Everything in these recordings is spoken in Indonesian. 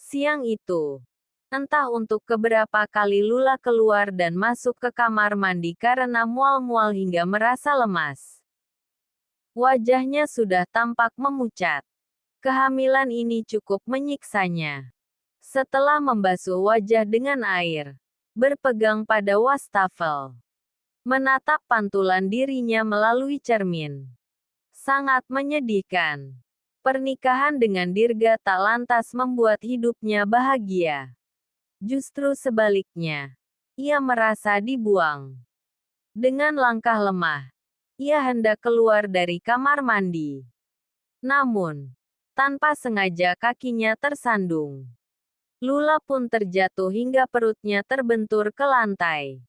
Siang itu, entah untuk keberapa kali Lula keluar dan masuk ke kamar mandi karena mual-mual hingga merasa lemas. Wajahnya sudah tampak memucat. Kehamilan ini cukup menyiksanya. Setelah membasuh wajah dengan air, berpegang pada wastafel, menatap pantulan dirinya melalui cermin. Sangat menyedihkan. Pernikahan dengan Dirga tak lantas membuat hidupnya bahagia. Justru sebaliknya, ia merasa dibuang. Dengan langkah lemah, ia hendak keluar dari kamar mandi. Namun, tanpa sengaja kakinya tersandung. Lula pun terjatuh hingga perutnya terbentur ke lantai.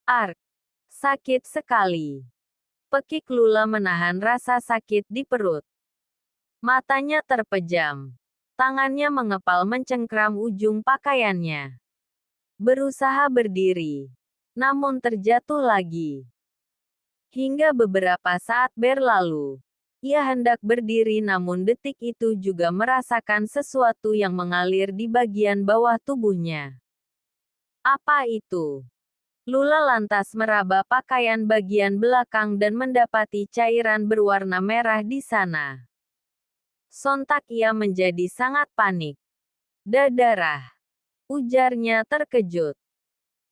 Ark! Sakit sekali. Pekik Lula menahan rasa sakit di perut. Matanya terpejam. Tangannya mengepal mencengkram ujung pakaiannya. Berusaha berdiri, namun terjatuh lagi. Hingga beberapa saat berlalu, ia hendak berdiri namun detik itu juga merasakan sesuatu yang mengalir di bagian bawah tubuhnya. Apa itu? Lula lantas meraba pakaian bagian belakang dan mendapati cairan berwarna merah di sana. Sontak ia menjadi sangat panik. Darah, ujarnya terkejut.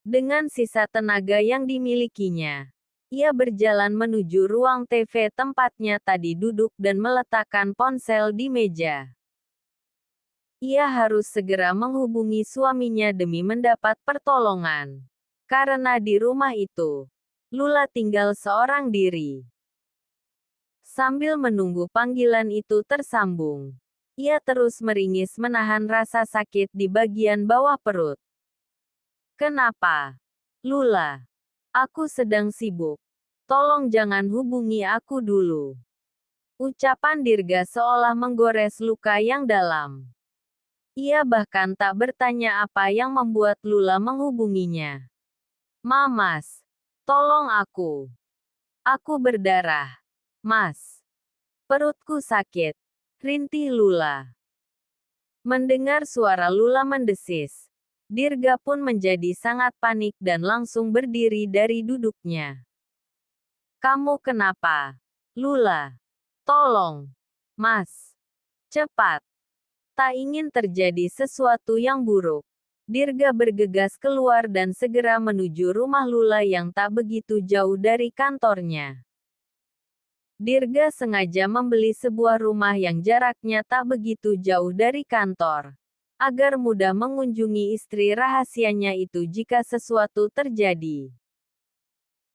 Dengan sisa tenaga yang dimilikinya, ia berjalan menuju ruang TV tempatnya tadi duduk dan meletakkan ponsel di meja. Ia harus segera menghubungi suaminya demi mendapat pertolongan. Karena di rumah itu, Lula tinggal seorang diri. Sambil menunggu panggilan itu tersambung, ia terus meringis menahan rasa sakit di bagian bawah perut. Kenapa? Lula. Aku sedang sibuk. Tolong jangan hubungi aku dulu. Ucapan Dirga seolah menggores luka yang dalam. Ia bahkan tak bertanya apa yang membuat Lula menghubunginya. Mamas, tolong aku. Aku berdarah. Mas. Perutku sakit. Rintih Lula. Mendengar suara Lula mendesis, Dirga pun menjadi sangat panik dan langsung berdiri dari duduknya. Kamu kenapa? Lula. Tolong. Mas. Cepat. Tak ingin terjadi sesuatu yang buruk. Dirga bergegas keluar dan segera menuju rumah Lula yang tak begitu jauh dari kantornya. Dirga sengaja membeli sebuah rumah yang jaraknya tak begitu jauh dari kantor, agar mudah mengunjungi istri rahasianya itu jika sesuatu terjadi.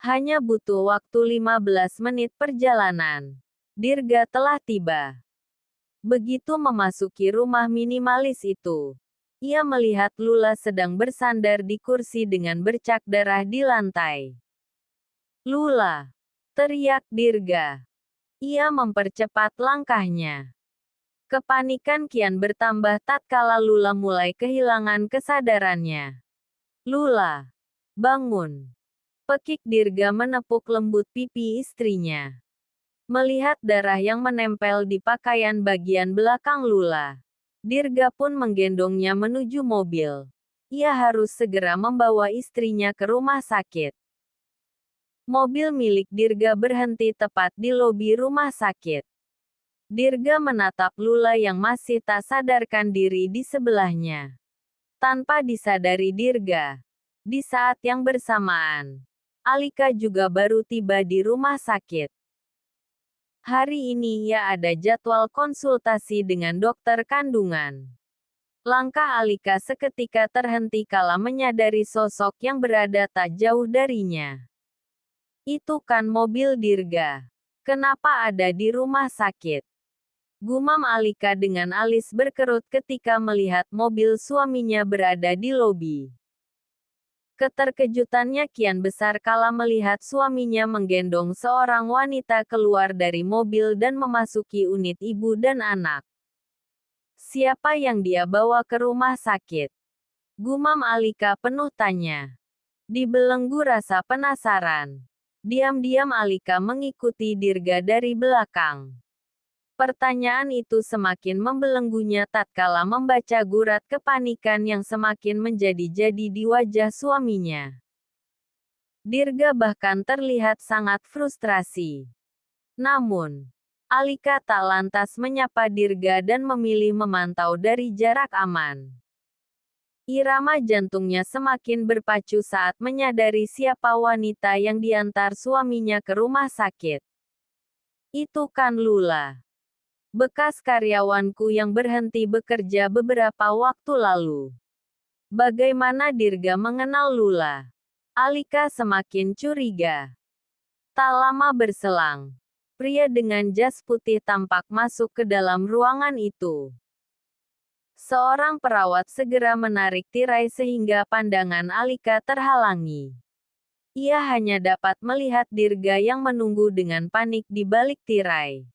Hanya butuh waktu 15 menit perjalanan. Dirga telah tiba. Begitu memasuki rumah minimalis itu, ia melihat Lula sedang bersandar di kursi dengan bercak darah di lantai. Lula! Teriak Dirga. Ia mempercepat langkahnya. Kepanikan kian bertambah tatkala Lula mulai kehilangan kesadarannya. Lula! Bangun! Pekik Dirga menepuk lembut pipi istrinya. Melihat darah yang menempel di pakaian bagian belakang Lula, Dirga pun menggendongnya menuju mobil. Ia harus segera membawa istrinya ke rumah sakit. Mobil milik Dirga berhenti tepat di lobi rumah sakit. Dirga menatap Lula yang masih tak sadarkan diri di sebelahnya. Tanpa disadari Dirga, di saat yang bersamaan, Alika juga baru tiba di rumah sakit. Hari ini ia ada jadwal konsultasi dengan dokter kandungan. Langkah Alika seketika terhenti kala menyadari sosok yang berada tak jauh darinya. Itu kan mobil Dirga. Kenapa ada di rumah sakit? Gumam Alika dengan alis berkerut ketika melihat mobil suaminya berada di lobi. Keterkejutannya kian besar kala melihat suaminya menggendong seorang wanita keluar dari mobil dan memasuki unit ibu dan anak. Siapa yang dia bawa ke rumah sakit? Gumam Alika penuh tanya. Dibelenggu rasa penasaran. Diam-diam Alika mengikuti Dirga dari belakang. Pertanyaan itu semakin membelenggunya tatkala membaca gurat kepanikan yang semakin menjadi-jadi di wajah suaminya. Dirga bahkan terlihat sangat frustrasi. Namun, Alika tak lantas menyapa Dirga dan memilih memantau dari jarak aman. Irama jantungnya semakin berpacu saat menyadari siapa wanita yang diantar suaminya ke rumah sakit. Itu kan Lula, bekas karyawanku yang berhenti bekerja beberapa waktu lalu. Bagaimana Dirga mengenal Lula? Alika semakin curiga. Tak lama berselang, pria dengan jas putih tampak masuk ke dalam ruangan itu. Seorang perawat segera menarik tirai sehingga pandangan Alika terhalangi. Ia hanya dapat melihat Dirga yang menunggu dengan panik di balik tirai.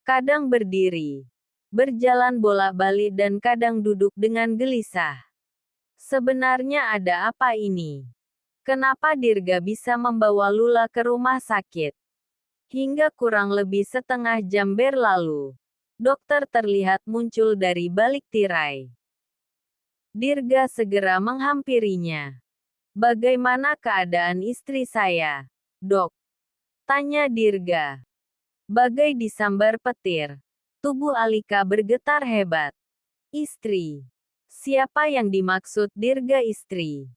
Kadang berdiri, berjalan bolak-balik dan kadang duduk dengan gelisah. Sebenarnya ada apa ini? Kenapa Dirga bisa membawa Lula ke rumah sakit? Hingga kurang lebih setengah jam berlalu, dokter terlihat muncul dari balik tirai. Dirga segera menghampirinya. Bagaimana keadaan istri saya, dok? Tanya Dirga. Bagai disambar petir, tubuh Alika bergetar hebat. Istri. Siapa yang dimaksud Dirga istri?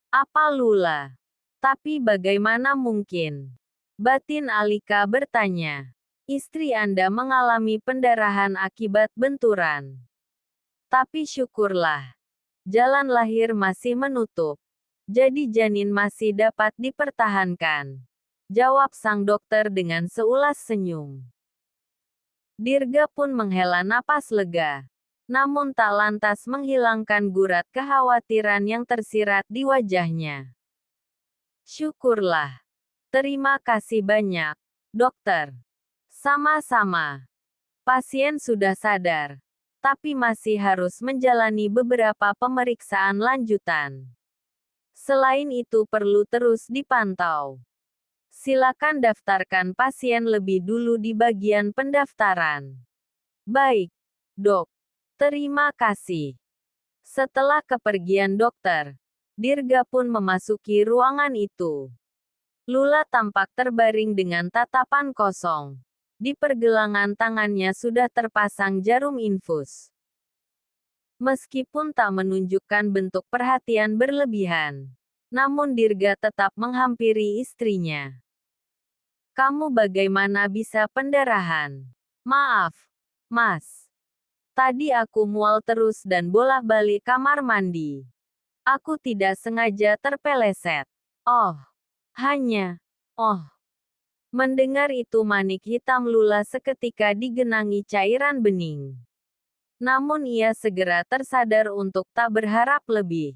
Apa Lula? Tapi bagaimana mungkin? Batin Alika bertanya. Istri Anda mengalami pendarahan akibat benturan. Tapi syukurlah, jalan lahir masih menutup. Jadi janin masih dapat dipertahankan. Jawab sang dokter dengan seulas senyum. Dirga pun menghela napas lega. Namun tak lantas menghilangkan gurat kekhawatiran yang tersirat di wajahnya. Syukurlah. Terima kasih banyak, dokter. Sama-sama. Pasien sudah sadar, tapi masih harus menjalani beberapa pemeriksaan lanjutan. Selain itu perlu terus dipantau. Silakan daftarkan pasien lebih dulu di bagian pendaftaran. Baik, dok. Terima kasih. Setelah kepergian dokter, Dirga pun memasuki ruangan itu. Lula tampak terbaring dengan tatapan kosong. Di pergelangan tangannya sudah terpasang jarum infus. Meskipun tak menunjukkan bentuk perhatian berlebihan, namun Dirga tetap menghampiri istrinya. Kamu bagaimana bisa pendarahan? Maaf, Mas. Tadi aku mual terus dan bolak-balik kamar mandi. Aku tidak sengaja terpeleset. Oh, hanya. Oh. Mendengar itu manik hitam Lula seketika digenangi cairan bening. Namun ia segera tersadar untuk tak berharap lebih.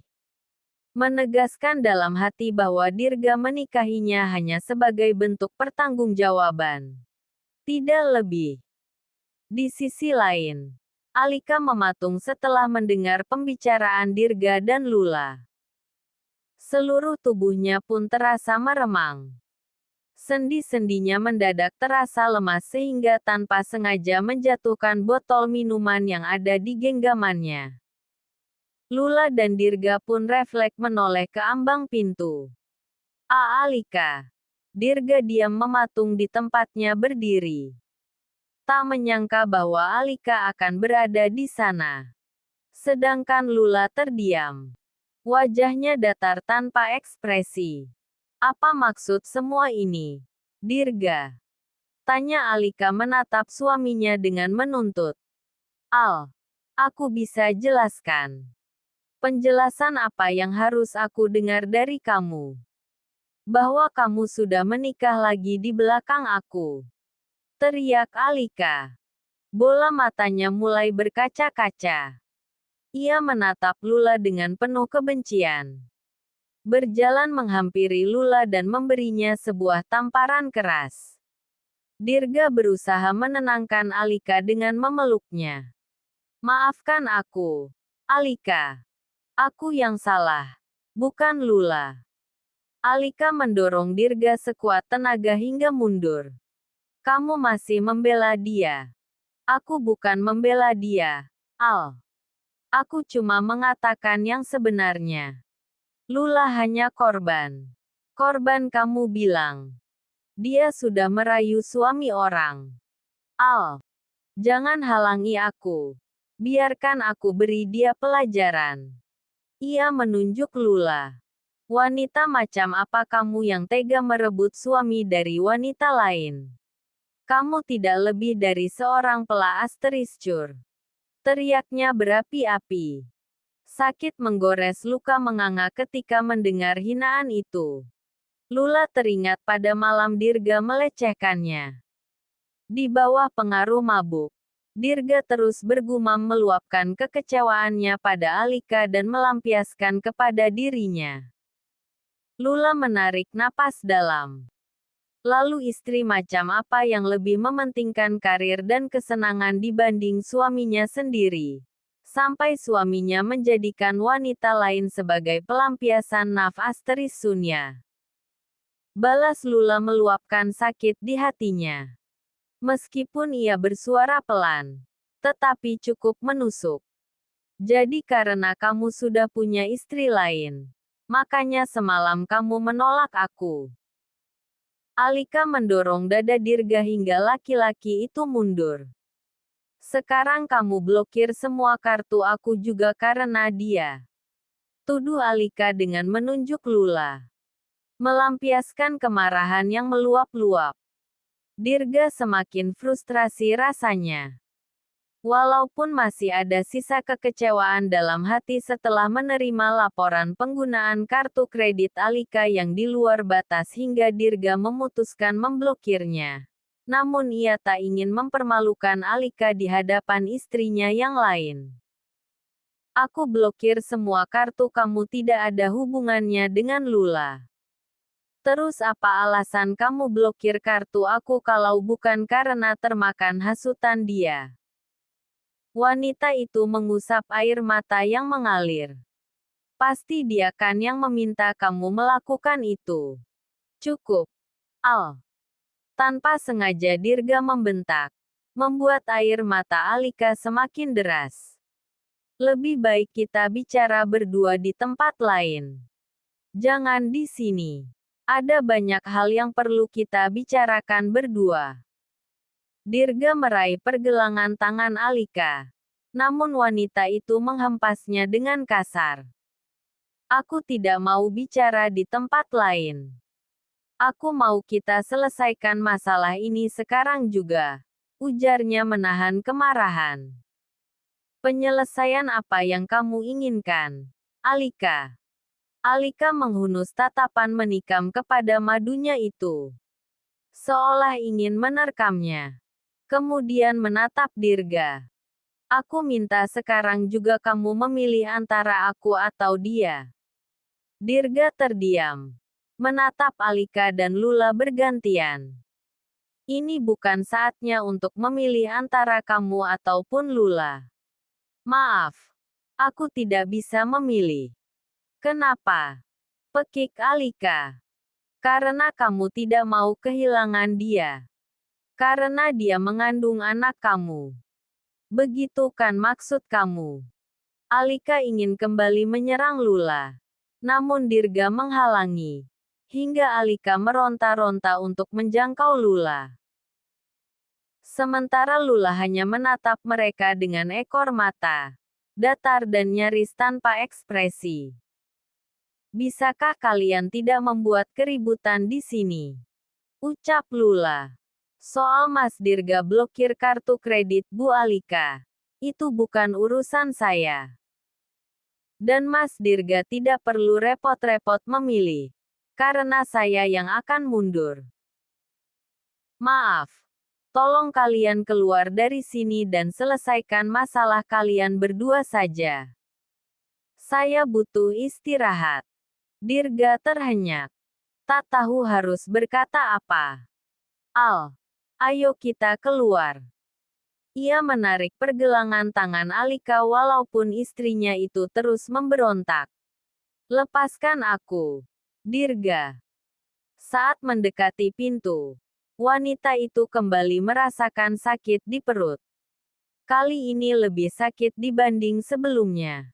Menegaskan dalam hati bahwa Dirga menikahinya hanya sebagai bentuk pertanggungjawaban. Tidak lebih. Di sisi lain, Alika mematung setelah mendengar pembicaraan Dirga dan Lula. Seluruh tubuhnya pun terasa meremang. Sendi-sendinya mendadak terasa lemas sehingga tanpa sengaja menjatuhkan botol minuman yang ada di genggamannya. Lula dan Dirga pun refleks menoleh ke ambang pintu. Alika. Dirga diam mematung di tempatnya berdiri. Tak menyangka bahwa Alika akan berada di sana. Sedangkan Lula terdiam. Wajahnya datar tanpa ekspresi. Apa maksud semua ini? Dirga. Tanya Alika menatap suaminya dengan menuntut. Aku bisa jelaskan. Penjelasan apa yang harus aku dengar dari kamu? Bahwa kamu sudah menikah lagi di belakang aku. Teriak Alika. Bola matanya mulai berkaca-kaca. Ia menatap Lula dengan penuh kebencian. Berjalan menghampiri Lula dan memberinya sebuah tamparan keras. Dirga berusaha menenangkan Alika dengan memeluknya. Maafkan aku, Alika. Aku yang salah, bukan Lula. Alika mendorong Dirga sekuat tenaga hingga mundur. Kamu masih membela dia. Aku bukan membela dia, Al. Aku cuma mengatakan yang sebenarnya. Lula hanya korban. Korban kamu bilang. Dia sudah merayu suami orang. Al, jangan halangi aku. Biarkan aku beri dia pelajaran. Ia menunjuk Lula. Wanita macam apa kamu yang tega merebut suami dari wanita lain? Kamu tidak lebih dari seorang pelaasteriscur. Teriaknya berapi-api. Sakit menggores luka menganga ketika mendengar hinaan itu. Lula teringat pada malam Dirga melecehkannya. Di bawah pengaruh mabuk, Dirga terus bergumam meluapkan kekecewaannya pada Alika dan melampiaskan kepada dirinya. Lula menarik napas dalam. Lalu istri macam apa yang lebih mementingkan karir dan kesenangan dibanding suaminya sendiri? Sampai suaminya menjadikan wanita lain sebagai pelampiasan nafas terisunnya. Balas Lula meluapkan sakit di hatinya. Meskipun ia bersuara pelan, tetapi cukup menusuk. Jadi karena kamu sudah punya istri lain, makanya semalam kamu menolak aku. Alika mendorong dada Dirga hingga laki-laki itu mundur. Sekarang kamu blokir semua kartu aku juga karena dia. Tuduh Alika dengan menunjuk Lula. Melampiaskan kemarahan yang meluap-luap. Dirga semakin frustrasi rasanya. Walaupun masih ada sisa kekecewaan dalam hati setelah menerima laporan penggunaan kartu kredit Alika yang di luar batas hingga Dirga memutuskan memblokirnya. Namun ia tak ingin mempermalukan Alika di hadapan istrinya yang lain. Aku blokir semua kartu kamu, tidak ada hubungannya dengan Lula. Terus apa alasan kamu blokir kartu aku kalau bukan karena termakan hasutan dia? Wanita itu mengusap air mata yang mengalir. Pasti dia kan yang meminta kamu melakukan itu. Cukup, Al. Tanpa sengaja Dirga membentak, membuat air mata Alika semakin deras. Lebih baik kita bicara berdua di tempat lain. Jangan di sini. Ada banyak hal yang perlu kita bicarakan berdua. Dirga meraih pergelangan tangan Alika. Namun wanita itu menghempasnya dengan kasar. Aku tidak mau bicara di tempat lain. Aku mau kita selesaikan masalah ini sekarang juga. Ujarnya menahan kemarahan. Penyelesaian apa yang kamu inginkan, Alika? Alika menghunus tatapan menikam kepada madunya itu. Seolah ingin menerkamnya. Kemudian menatap Dirga. Aku minta sekarang juga kamu memilih antara aku atau dia. Dirga terdiam. Menatap Alika dan Lula bergantian. Ini bukan saatnya untuk memilih antara kamu ataupun Lula. Maaf. Aku tidak bisa memilih. Kenapa? Pekik Alika. Karena kamu tidak mau kehilangan dia. Karena dia mengandung anak kamu. Begitu kan maksud kamu? Alika ingin kembali menyerang Lula. Namun Dirga menghalangi. Hingga Alika meronta-ronta untuk menjangkau Lula. Sementara Lula hanya menatap mereka dengan ekor mata datar dan nyaris tanpa ekspresi. Bisakah kalian tidak membuat keributan di sini? Ucap Lula. Soal Mas Dirga blokir kartu kredit Bu Alika. Itu bukan urusan saya. Dan Mas Dirga tidak perlu repot-repot memilih. Karena saya yang akan mundur. Maaf. Tolong kalian keluar dari sini dan selesaikan masalah kalian berdua saja. Saya butuh istirahat. Dirga terhenyak. Tak tahu harus berkata apa. Al. Ayo kita keluar. Ia menarik pergelangan tangan Alika walaupun istrinya itu terus memberontak. Lepaskan aku, Dirga. Saat mendekati pintu, Wanita itu kembali merasakan sakit di perut. Kali ini lebih sakit dibanding sebelumnya.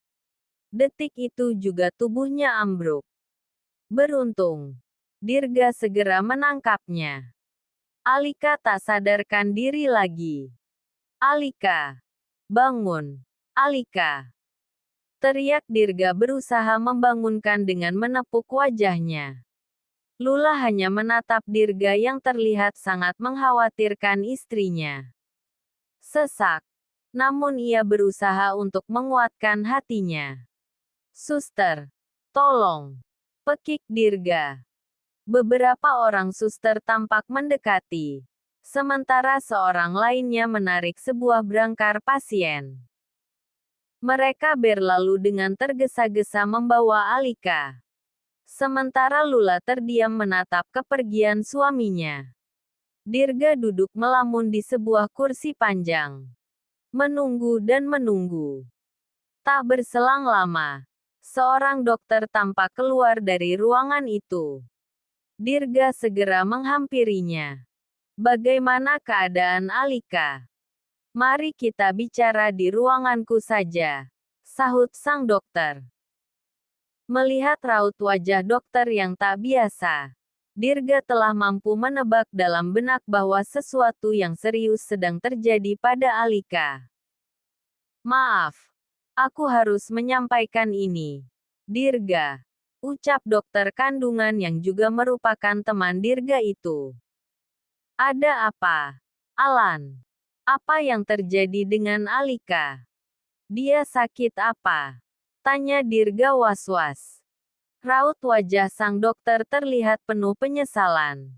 Detik itu juga tubuhnya ambruk. Beruntung, Dirga segera menangkapnya. Alika tak sadarkan diri lagi. Alika, bangun. Alika. Teriak Dirga berusaha membangunkan dengan menepuk wajahnya. Lula hanya menatap Dirga yang terlihat sangat mengkhawatirkan istrinya. Sesak. Namun ia berusaha untuk menguatkan hatinya. Suster, tolong. Pekik Dirga. Beberapa orang suster tampak mendekati. Sementara seorang lainnya menarik sebuah brankar pasien. Mereka berlalu dengan tergesa-gesa membawa Alika. Sementara Lula terdiam menatap kepergian suaminya. Dirga duduk melamun di sebuah kursi panjang. Menunggu dan menunggu. Tak berselang lama, seorang dokter tampak keluar dari ruangan itu. Dirga segera menghampirinya. Bagaimana keadaan Alika? Mari kita bicara di ruanganku saja, sahut sang dokter. Melihat raut wajah dokter yang tak biasa, Dirga telah mampu menebak dalam benak bahwa sesuatu yang serius sedang terjadi pada Alika. Maaf, aku harus menyampaikan ini. Dirga, ucap dokter kandungan yang juga merupakan teman Dirga itu. Ada apa? Alan, apa yang terjadi dengan Alika? Dia sakit apa? Tanya Dirga was-was. Raut wajah sang dokter terlihat penuh penyesalan.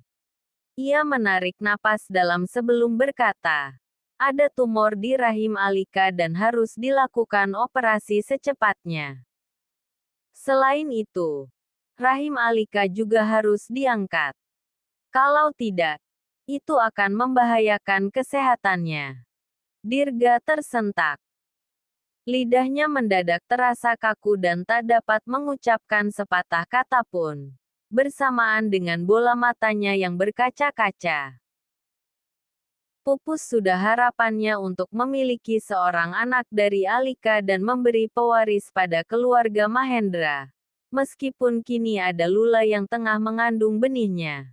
Ia menarik napas dalam sebelum berkata, ada tumor di rahim Alika dan harus dilakukan operasi secepatnya. Selain itu, rahim Alika juga harus diangkat. Kalau tidak, itu akan membahayakan kesehatannya. Dirga tersentak. Lidahnya mendadak terasa kaku dan tak dapat mengucapkan sepatah kata pun. Bersamaan dengan bola matanya yang berkaca-kaca. Pupus sudah harapannya untuk memiliki seorang anak dari Alika dan memberi pewaris pada keluarga Mahendra. Meskipun kini ada Lula yang tengah mengandung benihnya.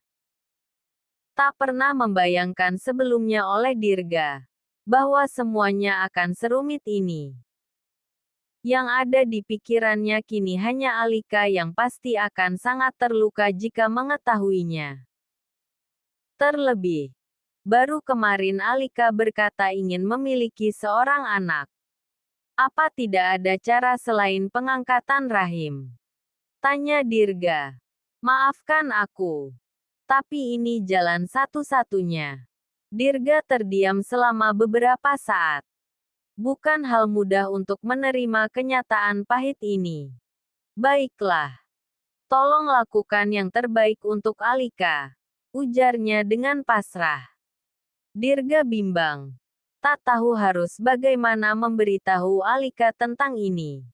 Tak pernah membayangkan sebelumnya oleh Dirga bahwa semuanya akan serumit ini. Yang ada di pikirannya kini hanya Alika yang pasti akan sangat terluka jika mengetahuinya. Terlebih, baru kemarin Alika berkata ingin memiliki seorang anak. Apa tidak ada cara selain pengangkatan rahim? Tanya Dirga. Maafkan aku. Tapi ini jalan satu-satunya. Dirga terdiam selama beberapa saat. Bukan hal mudah untuk menerima kenyataan pahit ini. Baiklah. Tolong lakukan yang terbaik untuk Alika. Ujarnya dengan pasrah. Dirga bimbang. Tak tahu harus bagaimana memberitahu Alika tentang ini.